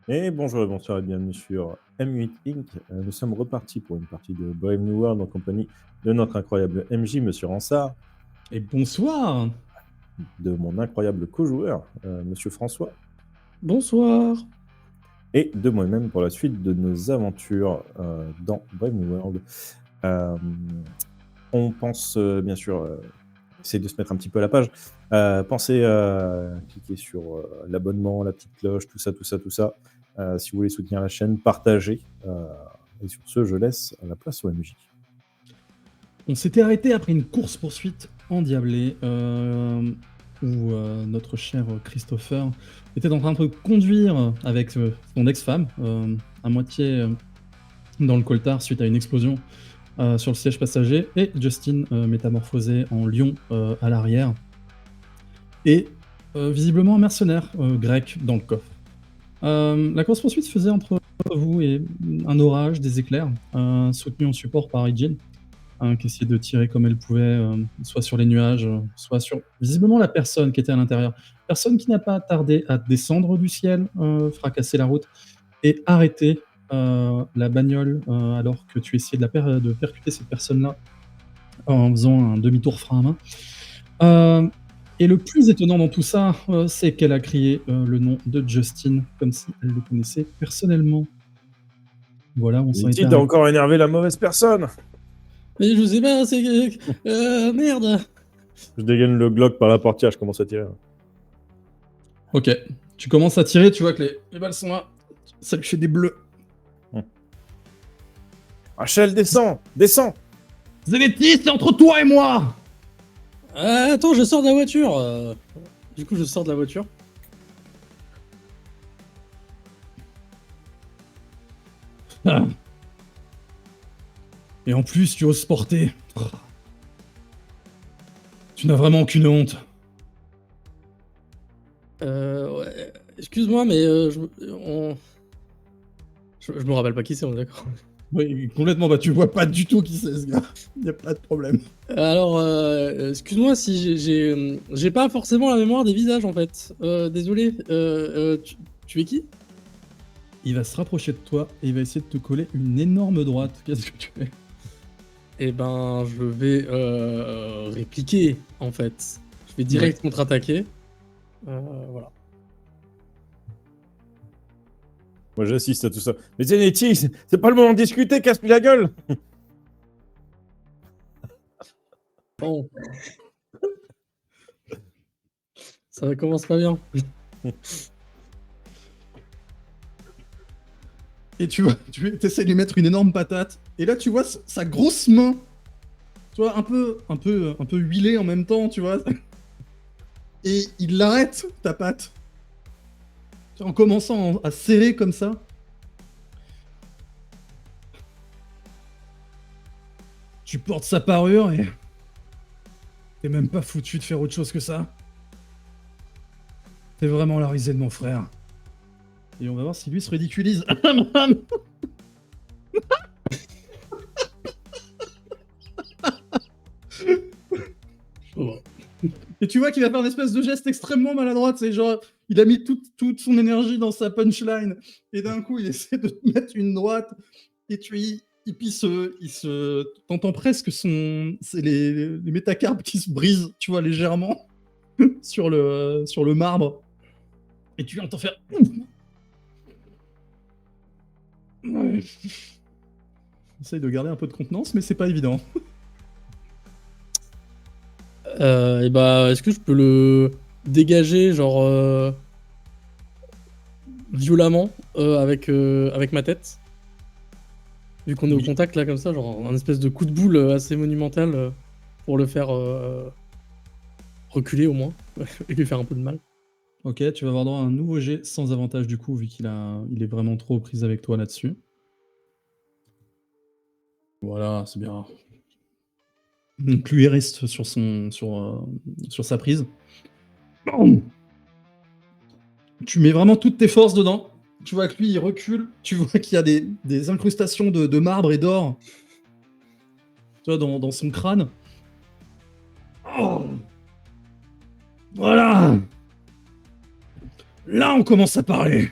Et bonjour et bonsoir et bienvenue sur M8 Inc. Nous sommes repartis pour une partie de Brave New World en compagnie de notre incroyable MJ, Monsieur Ransard, Et bonsoir. de mon incroyable co-joueur, Monsieur François, Bonsoir. et de moi-même pour la suite de nos aventures dans Brave New World. On pense bien sûr essayer de se mettre un petit peu à la page. Pensez à cliquer sur l'abonnement, la petite cloche, tout ça. Si vous voulez soutenir la chaîne, partagez. Et sur ce, je laisse la place au MJ. On s'était arrêté après une course-poursuite endiablée où notre cher Christopher était en train de conduire avec son ex-femme à moitié dans le coltard suite à une explosion sur le siège passager et Justin métamorphosé en lion à l'arrière et visiblement un mercenaire grec dans le coffre. La course-poursuite se faisait entre vous et un orage, des éclairs, soutenu en support par Ijin, qui essayait de tirer comme elle pouvait, soit sur les nuages, soit sur visiblement la personne qui était à l'intérieur. Personne qui n'a pas tardé à descendre du ciel, fracasser la route et arrêter la bagnole alors que tu essayais de percuter cette personne-là en faisant un demi-tour frein à main. Et le plus étonnant dans tout ça, c'est qu'elle a crié le nom de Justin comme si elle le connaissait personnellement. Voilà, on s'en était T'as arrêté. encore énervé la mauvaise personne. Mais je sais pas, c'est. Merde. Je dégaine le Glock par la portière, je commence à tirer. Ok, tu commences à tirer, tu vois que les balles sont là, ça lui fait des bleus. Rachel, descends. Zeletti, c'est entre toi et moi. Attends, je sors de la voiture. Du coup, je sors de la voiture. Ah. Et en plus, tu oses porter. Tu n'as vraiment aucune honte. Ouais. Excuse-moi, mais je me rappelle pas qui c'est, on est d'accord. Oui, complètement, bah tu vois pas du tout qui c'est ce gars. Y a pas de problème. Alors, excuse-moi si j'ai pas forcément la mémoire des visages en fait. Désolé. Tu es qui? Il va se rapprocher de toi et il va essayer de te coller une énorme droite. Qu'est-ce que tu fais? Eh ben, je vais répliquer en fait. Je vais direct contre-attaquer. Voilà. Moi, j'assiste à tout ça. Mais Zanetti, c'est pas le moment de discuter, casse-lui la gueule. Bon. Ça commence pas bien. Et tu vois, tu essaies de lui mettre une énorme patate. Et là, tu vois sa grosse main, tu vois, un peu huilée en même temps, tu vois. Et il l'arrête, ta patte. En commençant à serrer comme ça. Tu portes sa parure et t'es même pas foutu de faire autre chose que ça. T'es vraiment la risée de mon frère. Et on va voir si lui se ridiculise. Oh. Et tu vois qu'il va faire une espèce de geste extrêmement maladroit. C'est genre, il a mis toute son énergie dans sa punchline. Et d'un coup, il essaie de te mettre une droite. Et t'entends presque c'est les métacarpes qui se brisent, tu vois, légèrement sur le marbre. Et tu entends faire. Ouais. J'essaye de garder un peu de contenance, mais c'est pas évident. Et bah, est-ce que je peux le dégager, genre violemment avec ma tête? Vu qu'on est au Oui. contact là, comme ça, genre un espèce de coup de boule assez monumental pour le faire reculer au moins et lui faire un peu de mal. Ok, tu vas avoir droit à un nouveau jet sans avantage du coup, vu qu'il est vraiment trop pris avec toi là-dessus. Voilà, c'est bien. Donc lui il reste sur sa prise. Tu mets vraiment toutes tes forces dedans. Tu vois que lui il recule. Tu vois qu'il y a des incrustations de marbre et d'or. Tu vois, dans son crâne. Oh. Voilà. Là on commence à parler.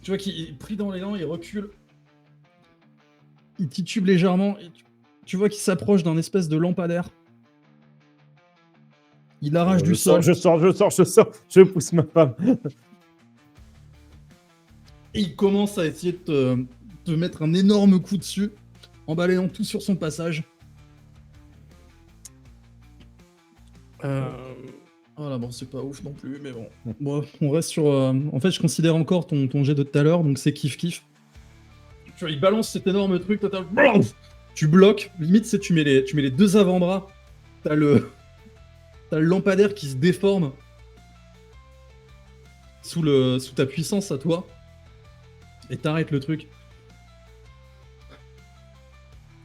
Tu vois qu'il est pris dans l'élan, il recule. Il titube légèrement. Et tu vois qu'il s'approche d'un espèce de lampadaire. Il arrache du sol. Je sors, je pousse ma femme. Et il commence à essayer de te mettre un énorme coup dessus, en balayant tout sur son passage. Voilà, bon, c'est pas ouf non plus, mais bon. Bon, on reste sur... En fait, je considère encore ton jet de tout à l'heure, donc c'est kiff-kiff. Tu vois, il balance cet énorme truc, toi, tu bloques, limite, c'est tu mets les deux avant-bras, t'as le lampadaire qui se déforme sous ta puissance à toi, et t'arrêtes le truc.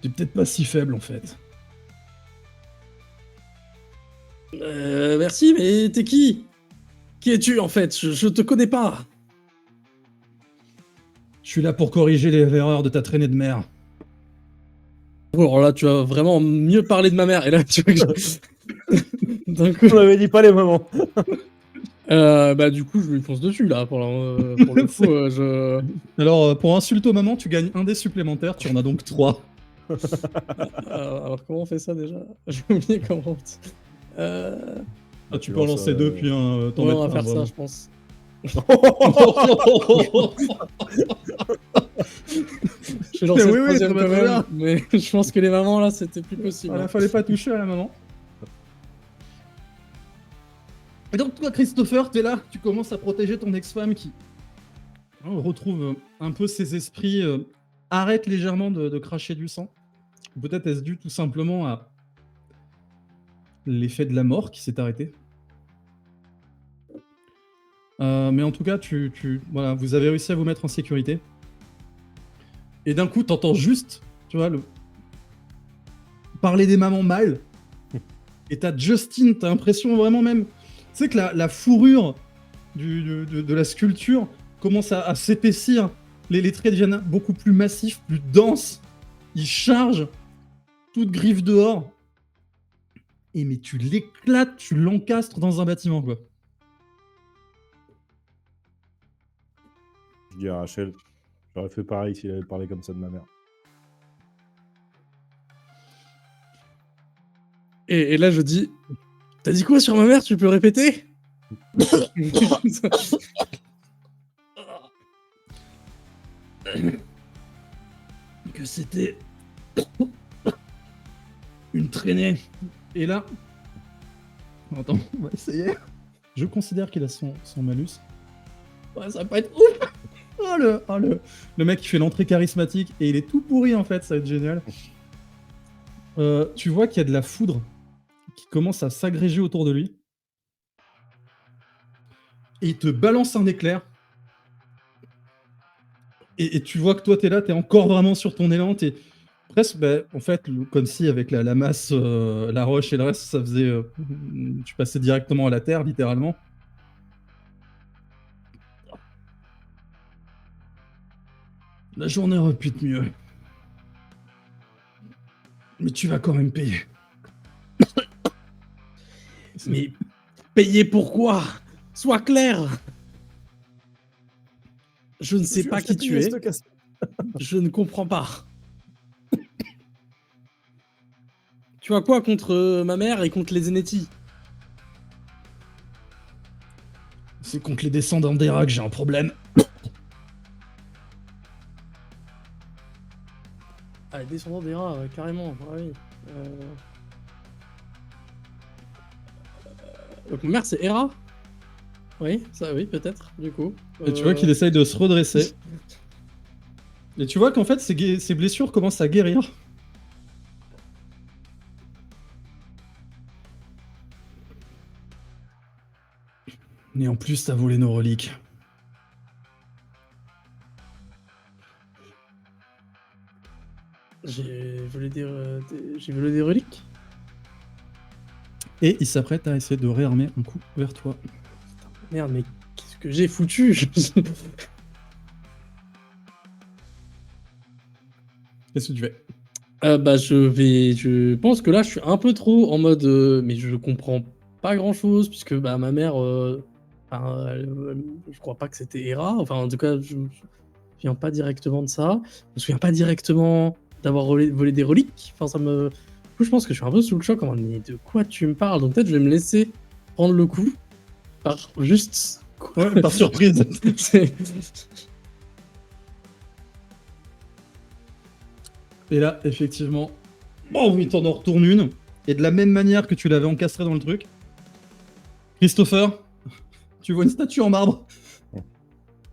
T'es peut-être pas si faible, en fait. Merci, mais t'es qui? Qui es-tu, en fait? Je te connais pas. Je suis là pour corriger les erreurs de ta traînée de mer. Alors là, tu vas vraiment mieux parler de ma mère. Et là, tu vois que Donc, On m'avait dit pas les moments. bah du coup, je lui fonce dessus là. Pour le coup, je. Alors, pour insulter aux mamans, tu gagnes un dé supplémentaire, tu en as donc 3. Alors comment on fait ça déjà? J'ai oublié comment. Tu peux en lancer 2 puis t'en mettre on va un, faire voilà. ça, je pense. J'ai lancé Oui, le troisième ça va quand très même, bien. mais je pense que les mamans là, c'était plus possible. Voilà, fallait pas toucher à la maman. Et donc toi, Christopher, t'es là, tu commences à protéger ton ex-femme qui retrouve un peu ses esprits, arrête légèrement de cracher du sang. Peut-être est-ce dû tout simplement à l'effet de la mort qui s'est arrêté. Mais en tout cas, voilà, vous avez réussi à vous mettre en sécurité. Et d'un coup, t'entends juste, tu vois, parler des mamans mal. Et t'as Justine, t'as l'impression vraiment même... Tu sais que la fourrure de la sculpture commence à s'épaissir. Les traits deviennent beaucoup plus massifs, plus denses. Ils chargent, toute griffe dehors. Et mais tu l'éclates, tu l'encastres dans un bâtiment, quoi. Je dis à Rachel, j'aurais fait pareil s'il avait parlé comme ça de ma mère. Et là, je dis, t'as dit quoi sur ma mère? Tu peux répéter? Que c'était une traînée. Et là, attends, on va essayer. Je considère qu'il a son malus. Ouais, ça va pas être ouf. Le mec qui fait l'entrée charismatique et il est tout pourri en fait, ça va être génial. Tu vois qu'il y a de la foudre qui commence à s'agréger autour de lui. Et il te balance un éclair. Et tu vois que toi t'es là, t'es encore vraiment sur ton élan, t'es presque, en fait, comme si avec la masse, la roche et le reste, ça faisait... tu passais directement à la terre, littéralement. La journée aurait pu être mieux. Mais tu vas quand même payer. Mais payer pourquoi? Sois clair. Je ne sais pas qui tu es. Je ne comprends pas. Tu as quoi contre ma mère et contre les Zenetti? C'est contre les descendants d'Era que j'ai un problème. Ah, les descendants d'Era, carrément. Ah, oui. Donc ma mère c'est Hera? Oui, ça oui, peut-être, du coup. Et tu vois qu'il essaye de se redresser. Et tu vois qu'en fait, ses blessures commencent à guérir. Et en plus, t'as volé nos reliques. J'ai volé des reliques? Et il s'apprête à essayer de réarmer un coup vers toi. Merde, mais qu'est-ce que j'ai foutu? Qu'est-ce que tu fais? Je pense que là, je suis un peu trop en mode, mais je comprends pas grand-chose, puisque ma mère, je crois pas que c'était Hera. Enfin, en tout cas, me souviens pas directement de ça. Je me souviens pas directement d'avoir volé des reliques. Enfin, ça me. Du coup, je pense que je suis un peu sous le choc. Mais de quoi tu me parles? Donc peut-être je vais me laisser prendre le coup par juste. Ouais, par surprise. Et là, effectivement, bon, il t'en en retourne une. Et de la même manière que tu l'avais encastré dans le truc, Christopher, tu vois une statue en marbre.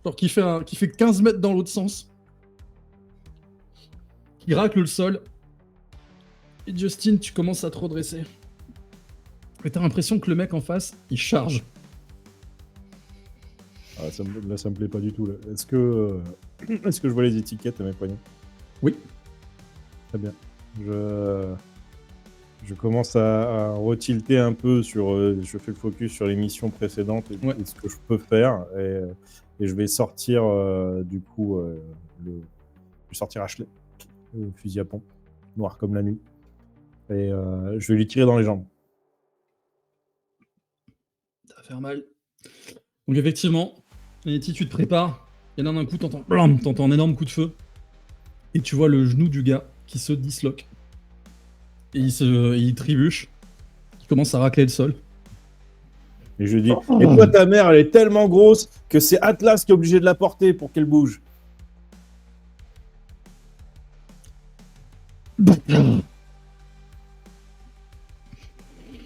Genre qui fait 15 mètres dans l'autre sens. Qui racle le sol. Et Justin, tu commences à te redresser. Et t'as l'impression que le mec en face, il charge. Ah, là, ça me plaît pas du tout. Là. Est-ce que je vois les étiquettes à mes poignets? Oui. Très bien. Je commence à retilter un peu sur. Je fais le focus sur les missions précédentes et ce que je peux faire. Et je vais sortir, du coup, je vais sortir Ashley, le fusil à pompe, noir comme la nuit. Et je vais lui tirer dans les jambes. Ça va faire mal. Donc effectivement, Nettie, tu te prépares. Et là d'un coup, t'entends un énorme coup de feu. Et tu vois le genou du gars qui se disloque. Et il trébuche. Il commence à racler le sol. Et je lui dis, et toi, ta mère, elle est tellement grosse que c'est Atlas qui est obligé de la porter pour qu'elle bouge.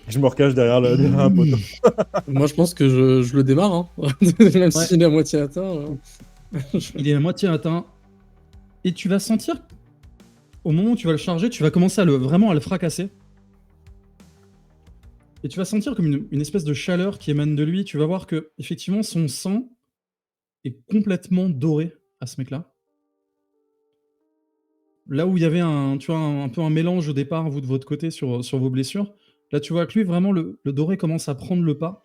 Je me recache derrière un poteau. Moi, je pense que je le démarre, hein. Même s'il est à moitié atteint. Il est à moitié atteint. Et tu vas sentir, au moment où tu vas le charger, tu vas commencer vraiment à le fracasser. Et tu vas sentir comme une espèce de chaleur qui émane de lui. Tu vas voir que, effectivement, son sang est complètement doré à ce mec-là. Là où il y avait un peu un mélange au départ, vous de votre côté, sur vos blessures, là tu vois que lui, vraiment, le doré commence à prendre le pas.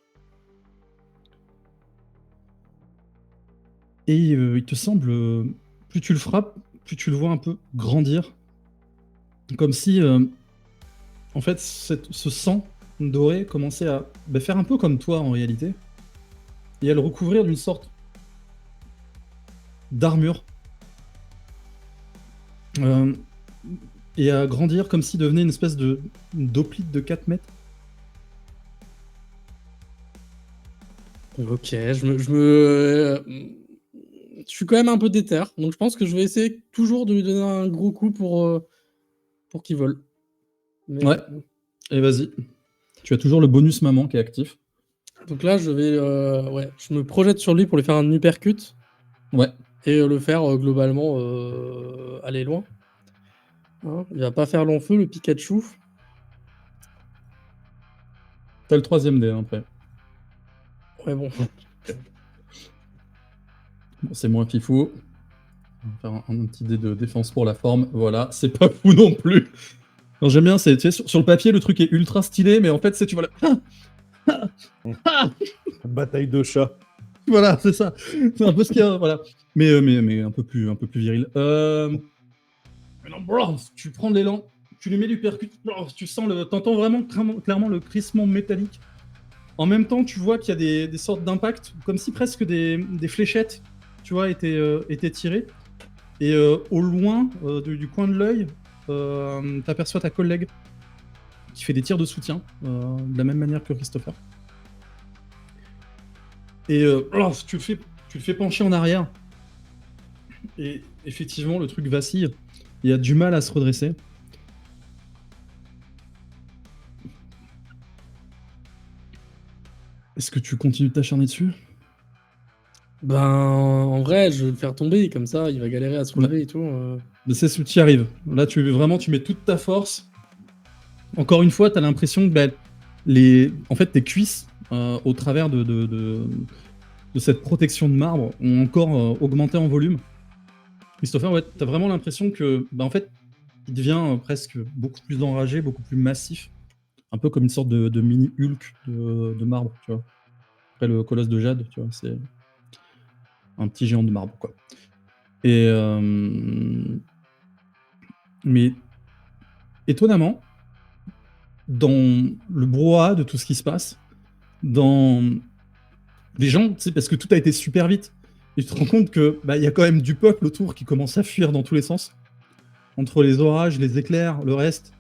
Et il te semble, plus tu le frappes, plus tu le vois un peu grandir. Comme si, en fait, ce sang doré commençait à faire un peu comme toi en réalité. Et à le recouvrir d'une sorte d'armure. Et à grandir comme s'il devenait une espèce d'hoplite de 4 mètres. Ok, je suis quand même un peu déter, donc je pense que je vais essayer toujours de lui donner un gros coup pour qu'il vole. Mais... Ouais, et vas-y. Tu as toujours le bonus maman qui est actif. Donc là, je me projette sur lui pour lui faire un uppercut. Ouais. Et le faire globalement aller loin. Hein, il va pas faire long feu, le Pikachu. T'as le 3ème dé après. Ouais, bon. Bon, c'est moins fifou. On va faire un petit dé de défense pour la forme. Voilà, c'est pas fou non plus. Non, j'aime bien, tu sais, sur le papier, le truc est ultra stylé, mais en fait, tu vois Bataille de chats. Voilà, c'est ça. C'est un peu ce qu'il y a, voilà. Mais un peu plus viril. Non, bro, tu prends de l'élan, tu lui mets du percute, tu sens t'entends vraiment clairement le crissement métallique. En même temps, tu vois qu'il y a des sortes d'impacts, comme si presque des fléchettes, tu vois, étaient tirées. Et au loin, du coin de l'œil, t'aperçois ta collègue qui fait des tirs de soutien, de la même manière que Christopher. Et tu le fais pencher en arrière. Et effectivement, le truc vacille. Il a du mal à se redresser. Est-ce que tu continues de t'acharner dessus? Ben, en vrai, je vais le faire tomber, comme ça, il va galérer à se relever et tout. Mais c'est ce que tu y arrives. Là, tu mets toute ta force. Encore une fois, t'as l'impression que en fait, tes cuisses, au travers de cette protection de marbre, ont encore augmenté en volume. Christopher, ouais, t'as vraiment l'impression que, en fait, il devient presque beaucoup plus enragé, beaucoup plus massif. Un peu comme une sorte de mini Hulk de marbre, tu vois. Après le colosse de jade, tu vois, c'est un petit géant de marbre, quoi. Et mais étonnamment, dans le brouhaha de tout ce qui se passe, dans les gens, tu sais, parce que tout a été super vite. Et tu te rends compte que il y a quand même du peuple autour qui commence à fuir dans tous les sens. Entre les orages, les éclairs, le reste,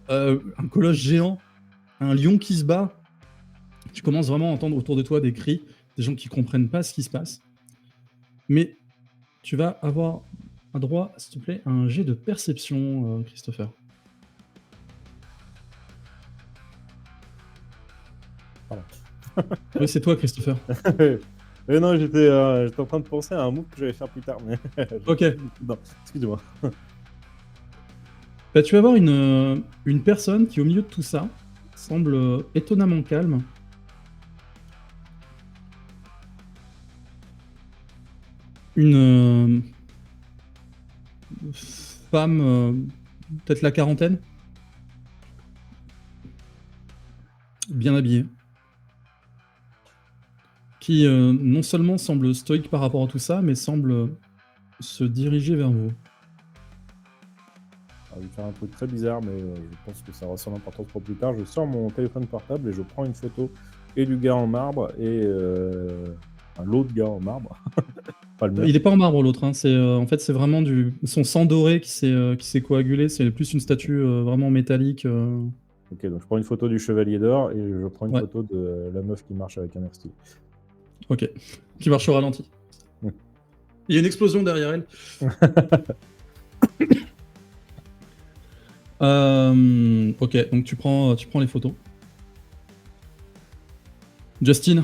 un colosse géant, un lion qui se bat. Tu commences vraiment à entendre autour de toi des cris, des gens qui comprennent pas ce qui se passe. Mais tu vas avoir un droit, s'il te plaît, à un jet de perception, Christopher. Pardon. Oui, c'est toi, Christopher. Mais non, j'étais en train de penser à un move que j'allais faire plus tard. Mais... Ok. Non, excuse-moi. Tu vas voir une personne qui, au milieu de tout ça, semble étonnamment calme. Une femme, peut-être la quarantaine, bien habillée, qui non seulement semble stoïque par rapport à tout ça, mais semble se diriger vers vous. Je vais faire un truc très bizarre, mais je pense que ça aura son importance pour plus tard. Je sors mon téléphone portable et je prends une photo et du gars en marbre et l'autre gars en marbre. Pas le mien. Il est pas en marbre l'autre, hein. En fait c'est vraiment son sang doré qui s'est coagulé, c'est plus une statue vraiment métallique. Ok, donc je prends une photo du chevalier d'or et je prends une Ouais. photo de la meuf qui marche avec un air stylé. Ok, qui marche au ralenti. Ouais. Il y a une explosion derrière elle. Ok, donc tu prends les photos. Justin,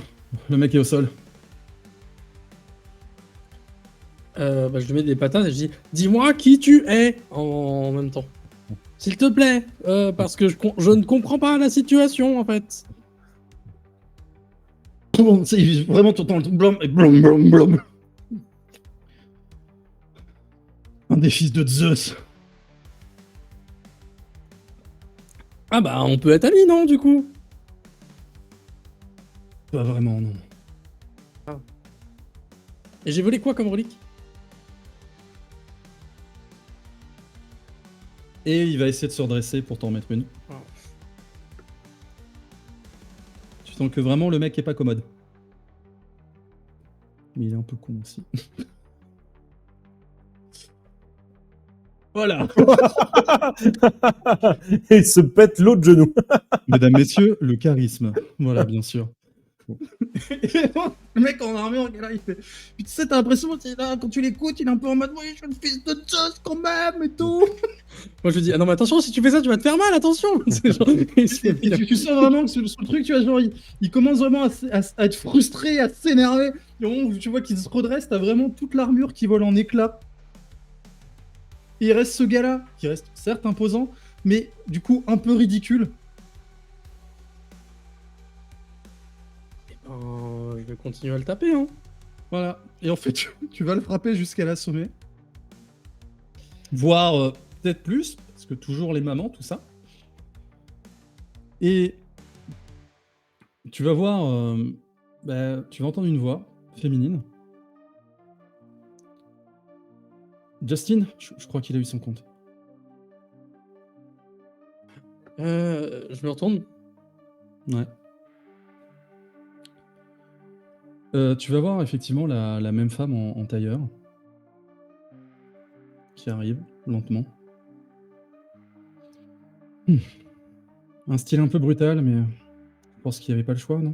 le mec est au sol. Je lui mets des patates et je dis dis-moi qui tu es en même temps. S'il te plaît, parce que je ne comprends pas la situation en fait. Bon, c'est vraiment tout le temps blum et blum blum blum. Un des fils de Zeus. Ah bah on peut être amis non du coup. Pas vraiment, non. Et j'ai volé quoi comme relique? Et il va essayer de se redresser pour t'en mettre une. Ah. Tu sens que vraiment le mec est pas commode. Mais il est un peu con aussi. Voilà. Et il se pète l'autre genou. Mesdames, messieurs, le charisme. Voilà, bien sûr. Le mec en armure, là, il fait. Puis tu sais, t'as l'impression que là, quand tu l'écoutes, il est un peu en mode oui, je suis le fils de Zeus quand même et tout. Moi je dis ah non mais attention si tu fais ça tu vas te faire mal attention. C'est genre, il se fait Et piler. tu sens vraiment que sur le truc, tu vois, genre, il commence vraiment à être frustré, à s'énerver. Et au moment où tu vois qu'il se redresse, t'as vraiment toute l'armure qui vole en éclats. Et il reste ce gars-là, qui reste certes imposant, mais du coup un peu ridicule. Je vais continuer à le taper hein. Voilà. Et en fait, tu vas le frapper jusqu'à l'assommer. Voire peut-être plus, parce que toujours les mamans, tout ça. Et tu vas voir, tu vas entendre une voix féminine. Justin, je crois qu'il a eu son compte. Je me retourne. Ouais. Tu vas voir effectivement la même femme en tailleur qui arrive lentement. Un style un peu brutal, mais je pense qu'il n'y avait pas le choix, non?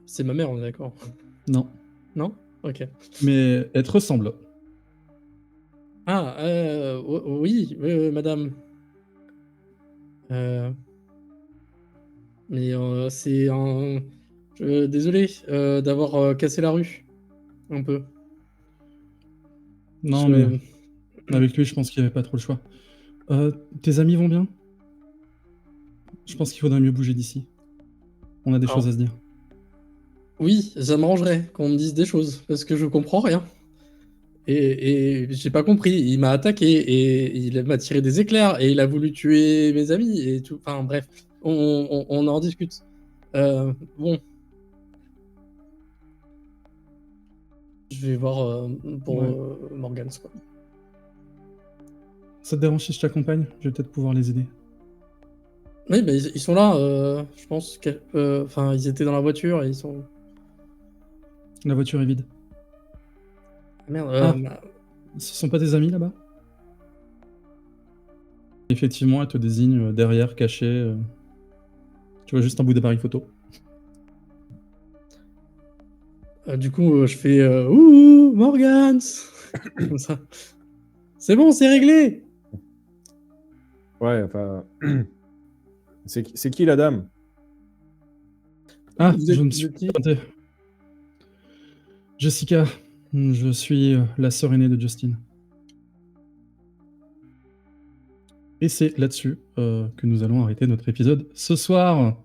C'est ma mère on est d'accord. Non. Non? Ok. Mais elle te ressemble. Ah oui madame. Mais c'est un. Désolé d'avoir cassé la rue. Un peu. Non, Je- mais avec lui, je pense qu'il n'y avait pas trop le choix. Tes amis vont bien? Je pense qu'il faudrait mieux bouger d'ici. On a des Alors, choses à se dire. oui, ça m'arrangerait qu'on me dise des choses, parce que je comprends rien. Et j'ai pas compris. Il m'a attaqué et il m'a tiré des éclairs et il a voulu tuer mes amis et tout. Enfin bref, on en discute. Bon. Je vais voir pour Ouais. Morgans quoi. Ça te dérange si je t'accompagne? Je vais peut-être pouvoir les aider. Oui, bah, ils sont là, je pense. Enfin, ils étaient dans la voiture et ils sont. La voiture est vide. Merde, Ah. Ce sont pas tes amis là-bas? Effectivement, elle te désigne derrière, caché. Tu vois juste un bout d'appareil photo. du coup, je fais ouh, Morgans comme ça. C'est bon, c'est réglé. Ouais, enfin. C'est qui la dame? Ah, Vous je êtes- me vous suis êtes qui présenté. Jessica, je suis la sœur aînée de Justin. Et c'est là-dessus que nous allons arrêter notre épisode ce soir.